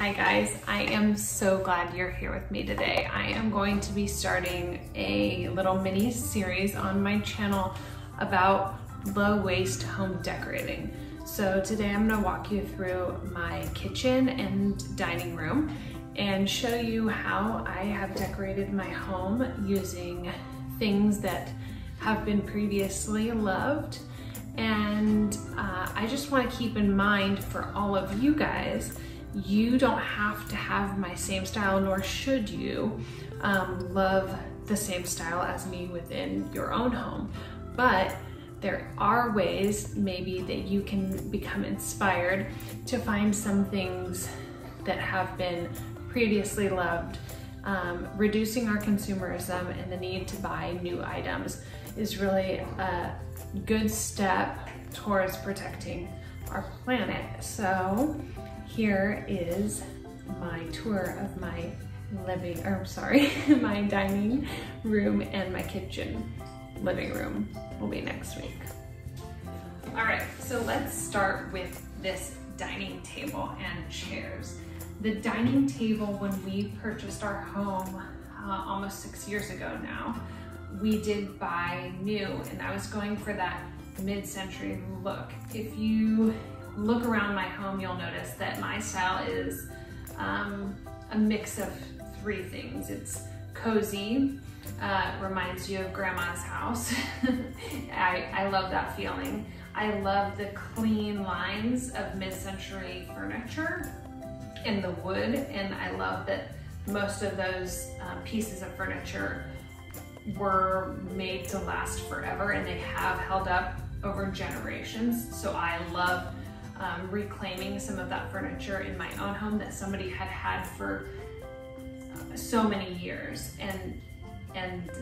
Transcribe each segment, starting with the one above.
Hi guys, I am so glad you're here with me today. I am going to be starting a little mini series on my channel about low waste home decorating. So today I'm going to walk you through my kitchen and dining room and show you how I have decorated my home using things that have been previously loved. And I just want to keep in mind for all of you guys, you don't have to have my same style, nor should you love the same style as me within your own home. But there are ways maybe that you can become inspired to find some things that have been previously loved. Reducing our consumerism and the need to buy new items is really a good step towards protecting our planet. So here is my tour of my my dining room, and my kitchen. Living room will be next week. All right, so let's start with this dining table and chairs. The dining table, when we purchased our home almost 6 years ago now, we did buy new, and I was going for that mid-century look. If you look around my home, you'll notice that my style is a mix of three things. It's cozy, reminds you of grandma's house. I love that feeling. I love the clean lines of mid-century furniture and the wood, and I love that most of those pieces of furniture were made to last forever, and they have held up over generations. So I love reclaiming some of that furniture in my own home that somebody had for so many years, and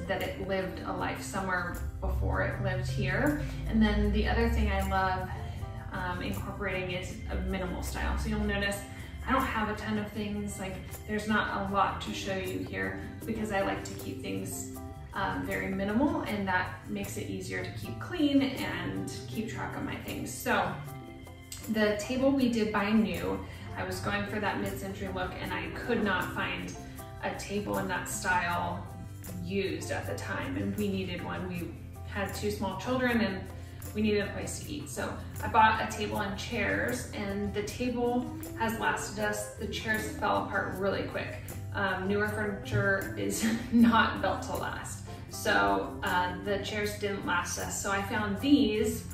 that it lived a life somewhere before it lived here. And then the other thing I love incorporating is a minimal style. So you'll notice I don't have a ton of things, like there's not a lot to show you here because I like to keep things very minimal, and that makes it easier to keep clean and keep track of my things. So the table we did buy new. I was going for that mid-century look, and I could not find a table in that style used at the time, and we needed one. We had two small children and we needed a place to eat. So I bought a table and chairs, and the table has lasted us. The chairs fell apart really quick. Newer furniture is not built to last. So the chairs didn't last us. So I found these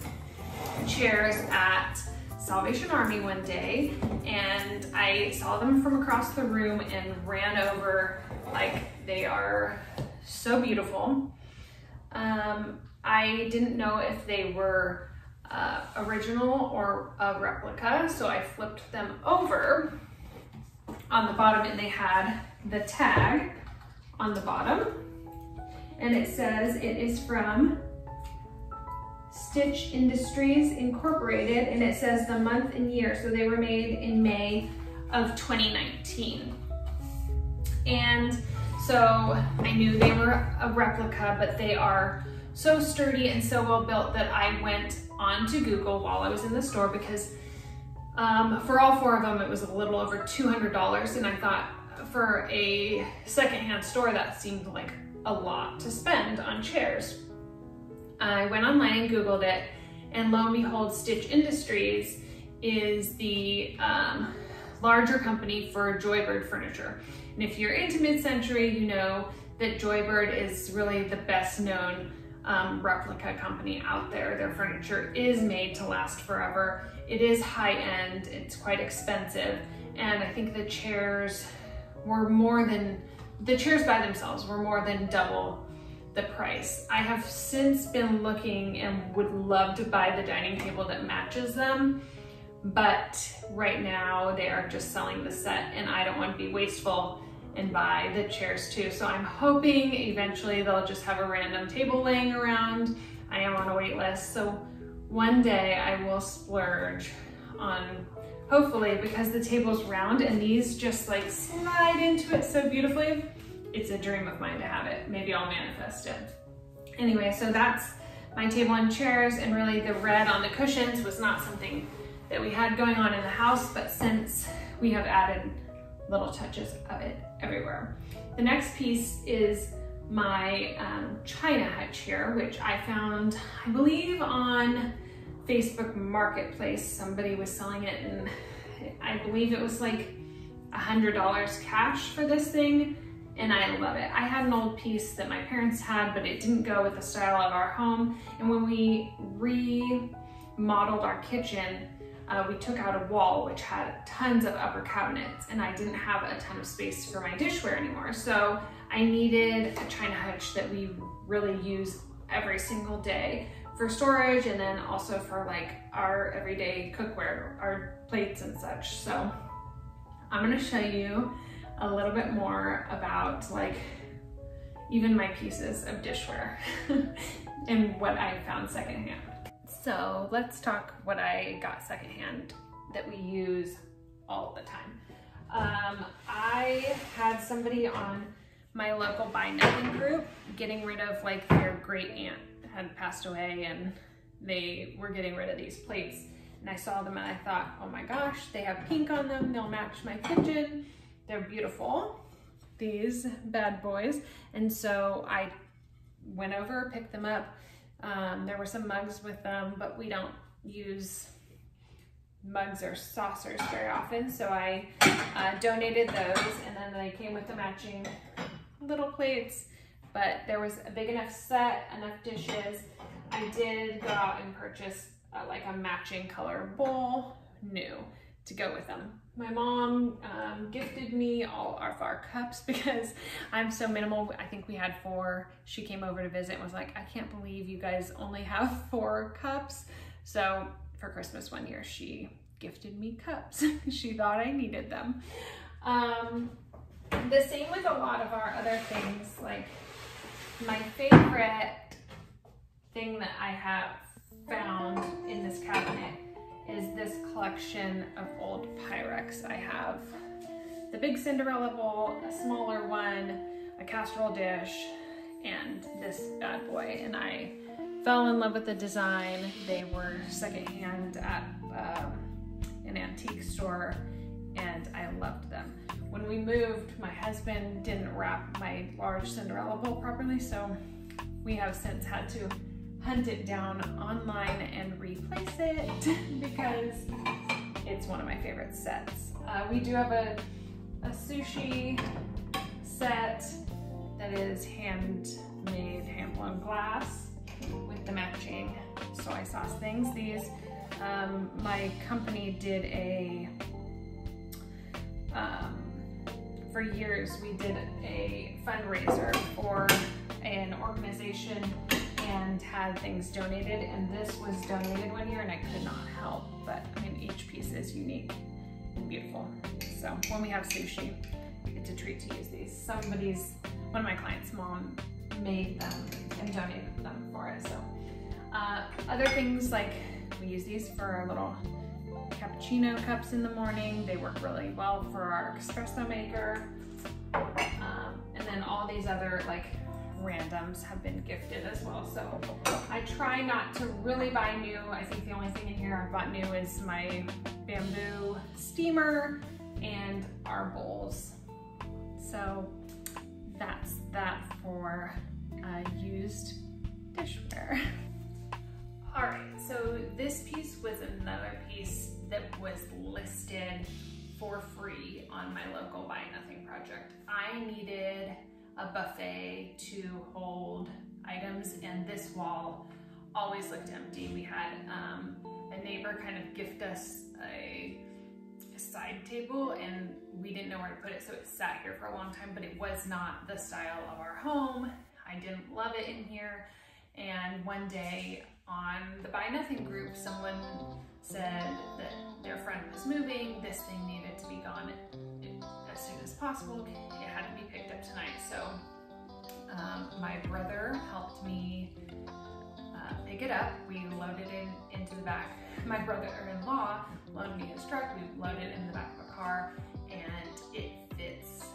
chairs at Salvation Army one day, and I saw them from across the room and ran over. Like, they are so beautiful. I didn't know if they were original or a replica, so I flipped them over on the bottom, and they had the tag on the bottom, and it says it is from Stitch Industries Incorporated, and it says the month and year. So they were made in May of 2019. And so I knew they were a replica, but they are so sturdy and so well built that I went onto Google while I was in the store, because for all four of them it was a little over $200, and I thought for a secondhand store that seemed like a lot to spend on chairs. I went online and Googled it, and lo and behold, Stitch Industries is the larger company for Joybird furniture. And if you're into mid-century, you know that Joybird is really the best known replica company out there. Their furniture is made to last forever. It is high-end, it's quite expensive, and I think the chairs were the chairs by themselves were more than double the price. I have since been looking and would love to buy the dining table that matches them, but right now they are just selling the set, and I don't want to be wasteful and buy the chairs too. So I'm hoping eventually they'll just have a random table laying around. I am on a wait list, so one day I will splurge on, hopefully, because the table's round and these just like slide into it so beautifully. It's a dream of mine to have it. Maybe I'll manifest it. Anyway, so that's my table and chairs, and really the red on the cushions was not something that we had going on in the house, but since we have added little touches of it everywhere. The next piece is my China hutch here, which I found, I believe, on Facebook Marketplace. Somebody was selling it, and I believe it was like $100 cash for this thing, and I love it. I had an old piece that my parents had, but it didn't go with the style of our home. And when we remodeled our kitchen, we took out a wall which had tons of upper cabinets, and I didn't have a ton of space for my dishware anymore. So I needed a China hutch that we really use every single day for storage, and then also for like our everyday cookware, our plates and such. So I'm gonna show you a little bit more about like even my pieces of dishware and what I found secondhand. So let's talk what I got secondhand that we use all the time. I had somebody on my local Buy Nothing group getting rid of, like, their great aunt had passed away, and they were getting rid of these plates. And I saw them and I thought, oh my gosh, they have pink on them, they'll match my kitchen. They're beautiful, these bad boys. And so I went over, picked them up. There were some mugs with them, but we don't use mugs or saucers very often. So I donated those, and then they came with the matching little plates, but there was a big enough set, enough dishes. I did go out and purchase like a matching color bowl, new, to go with them. My mom gifted me all of our cups because I'm so minimal. I think we had 4. She came over to visit and was like, I can't believe you guys only have 4 cups. So for Christmas one year, she gifted me cups. She thought I needed them. The same with a lot of our other things. Like, my favorite thing that I have found in this cabinet is this collection of old Pyrex. I have the big Cinderella bowl, a smaller one, a casserole dish, and this bad boy. And I fell in love with the design. They were secondhand at an antique store, and I loved them. When we moved, my husband didn't wrap my large Cinderella bowl properly, so we have since had to hunt it down online and replace it because it's one of my favorite sets. We do have a sushi set that is handmade, hand-blown glass with the matching soy sauce things. These, my company did a, for years we did a fundraiser for an organization and had things donated, and this was donated one year and I could not help, but I mean, each piece is unique and beautiful. So when we have sushi, it's a treat to use these. One of my clients' mom made them and donated them for it. So other things, like we use these for our little cappuccino cups in the morning. They work really well for our espresso maker. And then all these other like randoms have been gifted as well. So I try not to really buy new. I think the only thing in here I've bought new is my bamboo steamer and our bowls. So that's that for used dishware. All right, so this piece was another piece that was listed for free on my local Buy Nothing project. I needed a buffet to hold items, and this wall always looked empty. We had a neighbor kind of gift us a side table, and we didn't know where to put it, so it sat here for a long time, but it was not the style of our home. I didn't love it in here, and one day on the Buy Nothing group, someone said that their friend was moving, this thing needed to be gone as soon as possible. It had to be picked up tonight. So my brother helped me pick it up. We loaded it into the back. My brother-in-law loaned me his truck. We loaded it in the back of a car, and it fits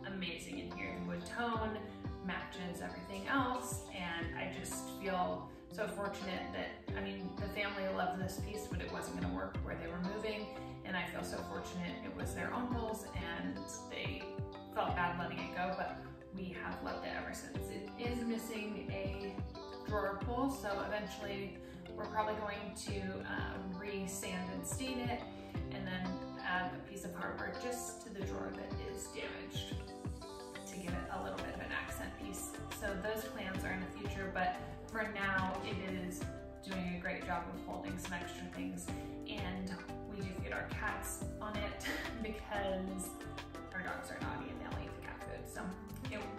amazing in here. The wood tone matches everything else, and I just feel so fortunate that, I mean, the family loved love this piece, but it wasn't gonna work where they were moving. And I feel so fortunate it was their uncle's and they felt bad letting it go, but we have loved it ever since. It is missing a drawer pull, so eventually we're probably going to re-sand and stain it and then add a piece of hardware just to the drawer that is damaged to give it a little bit of an accent piece. So those plans are in the future, but for now it is doing a great job of holding some extra things, and we do feed our cats on it because our dogs are naughty and they'll eat the cat food. So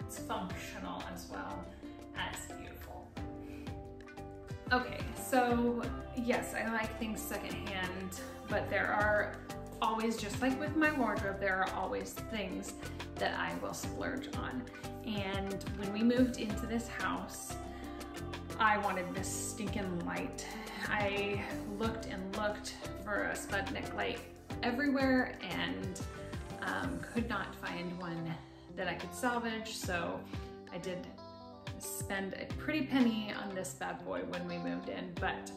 it's functional as well as beautiful. Okay, so yes, I like things secondhand, but there are always, just like with my wardrobe, there are always things that I will splurge on. And when we moved into this house, I wanted this stinking light. I looked and looked for a Sputnik light everywhere and could not find one that I could salvage, so I did spend a pretty penny on this bad boy when we moved in, but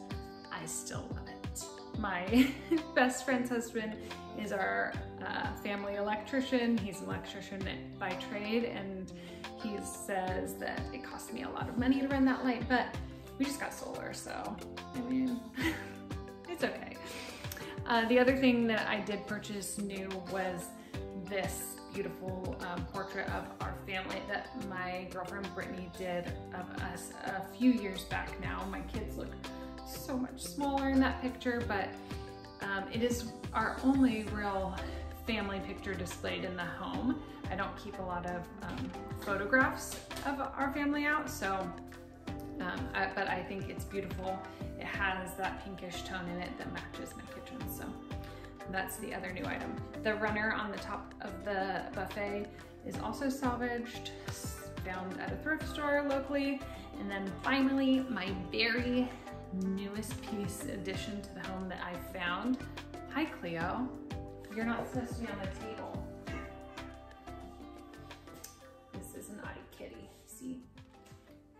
I still love it. My best friend's husband is our family electrician. He's an electrician by trade, and he says that it cost me a lot of money to run that light, but we just got solar, so I mean, it's okay. The other thing that I did purchase new was this beautiful portrait of our family that my girlfriend Brittany did of us a few years back now. My kids look so much smaller in that picture, but it is our only real family picture displayed in the home. I don't keep a lot of photographs of our family out, so but I think it's beautiful. It has that pinkish tone in it that matches my kitchen, so that's the other new item. The runner on the top of the buffet is also salvaged, found at a thrift store locally. And then finally, my very newest piece addition to the home that I found. Hi, Cleo. You're not supposed to be on the table. This is a naughty kitty, see?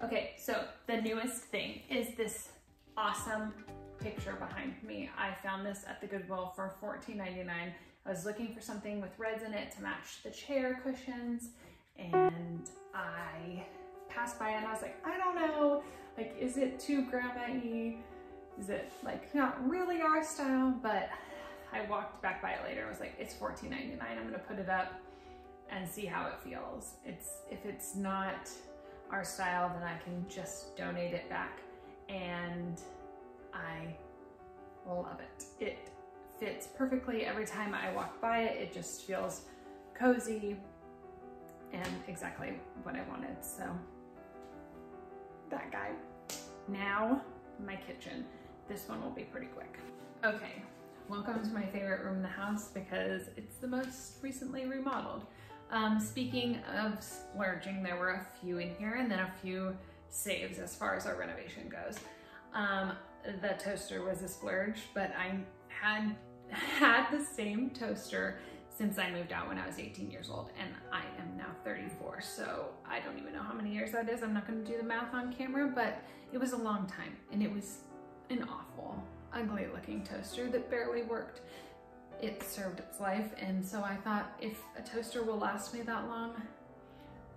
Okay, so the newest thing is this awesome picture behind me. I found this at the Goodwill for $14.99. I was looking for something with reds in it to match the chair cushions, and I passed by and I was like, I don't know, like, is it too grandma-y? Is it like not really our style? But I walked back by it later and was like, it's $14.99. I'm gonna put it up and see how it feels. If it's not our style, then I can just donate it back, and I love it. It fits perfectly. Every time I walk by it, it just feels cozy and exactly what I wanted. So that guy. Now my kitchen. This one will be pretty quick. Okay, welcome to my favorite room in the house because it's the most recently remodeled. Speaking of splurging, there were a few in here and then a few saves as far as our renovation goes. The toaster was a splurge, but I had the same toaster since I moved out when I was 18 years old, and I am now 34, so I don't even know how many years that is. I'm not gonna do the math on camera, but it was a long time, and it was an awful, ugly looking toaster that barely worked. It served its life, and so I thought, if a toaster will last me that long,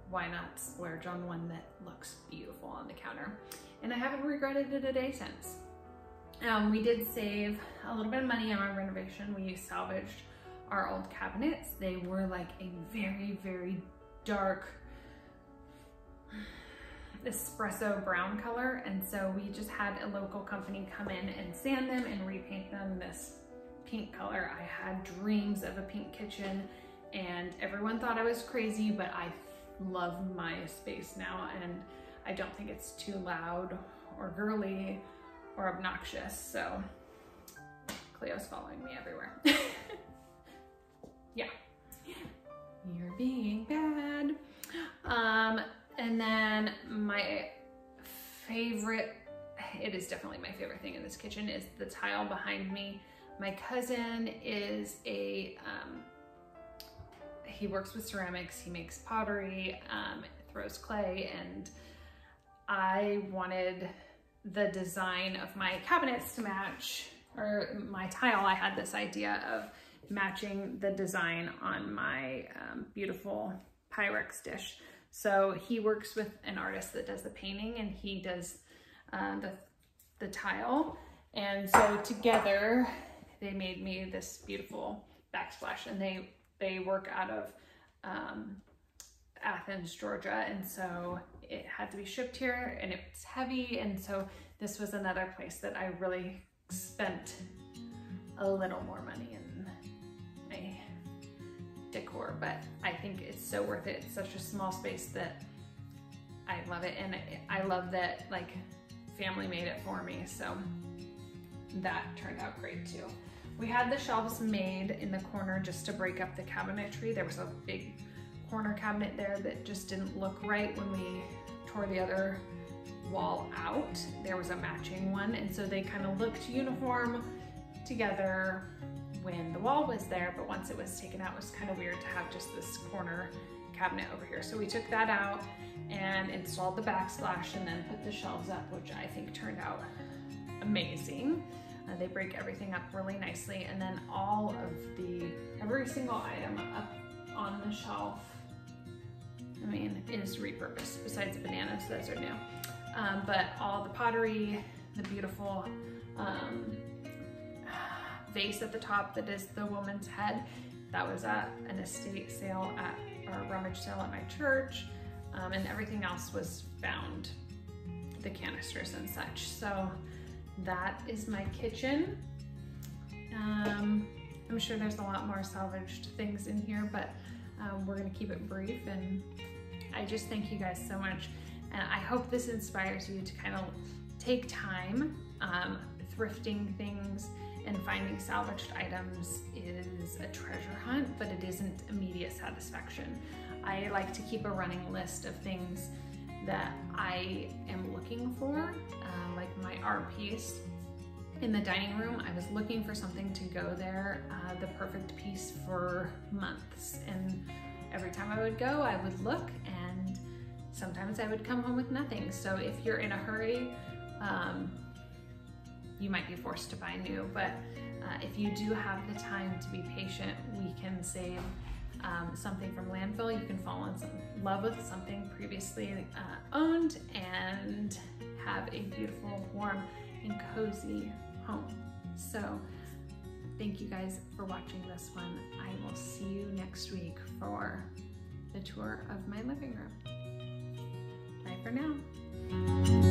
why not splurge on one that looks beautiful on the counter? And I haven't regretted it a day since. We did save a little bit of money on our renovation. We salvaged our old cabinets. They were like a very, very dark espresso brown color, and so we just had a local company come in and sand them and repaint them this pink color. I had dreams of a pink kitchen, and everyone thought I was crazy, but I love my space now, and I don't think it's too loud or girly or obnoxious, so Cleo's following me everywhere. Yeah, you're being bad. And then my favorite, it is definitely my favorite thing in this kitchen, is the tile behind me. My cousin is he works with ceramics, he makes pottery, throws clay, and I wanted the design of my cabinets to match, or my tile, I had this idea of matching the design on my beautiful Pyrex dish. So he works with an artist that does the painting, and he does the tile. And so together they made me this beautiful backsplash, and they work out of Athens, Georgia. And so it had to be shipped here, and it's heavy. And so this was another place that I really spent a little more money in my decor, but I think it's so worth it. It's such a small space that I love it. And I love that like family made it for me. So that turned out great too. We had the shelves made in the corner just to break up the cabinetry. There was a big corner cabinet there that just didn't look right when we tore the other wall out. There was a matching one, and so they kind of looked uniform together when the wall was there, but once it was taken out, it was kind of weird to have just this corner cabinet over here. So we took that out and installed the backsplash, and then put the shelves up, which I think turned out amazing. They break everything up really nicely, and then all of every single item up on the shelf, I mean, is repurposed, besides bananas, those are new. But all the pottery, the beautiful vase at the top that is the woman's head, that was at an estate sale or rummage sale at my church, and everything else was found, the canisters and such. So that is my kitchen. I'm sure there's a lot more salvaged things in here, but we're gonna keep it brief. And I just thank you guys so much. And I hope this inspires you to kind of take time. Thrifting things and finding salvaged items is a treasure hunt, but it isn't immediate satisfaction. I like to keep a running list of things that I am looking for, like my art piece in the dining room. I was looking for something to go there, the perfect piece for months. And every time I would go, I would look, and sometimes I would come home with nothing. So if you're in a hurry, you might be forced to buy new, but if you do have the time to be patient, we can save something from landfill. You can fall in love with something previously owned and have a beautiful, warm, and cozy home. So thank you guys for watching this one. I will see you next week for the tour of my living room. Bye for now.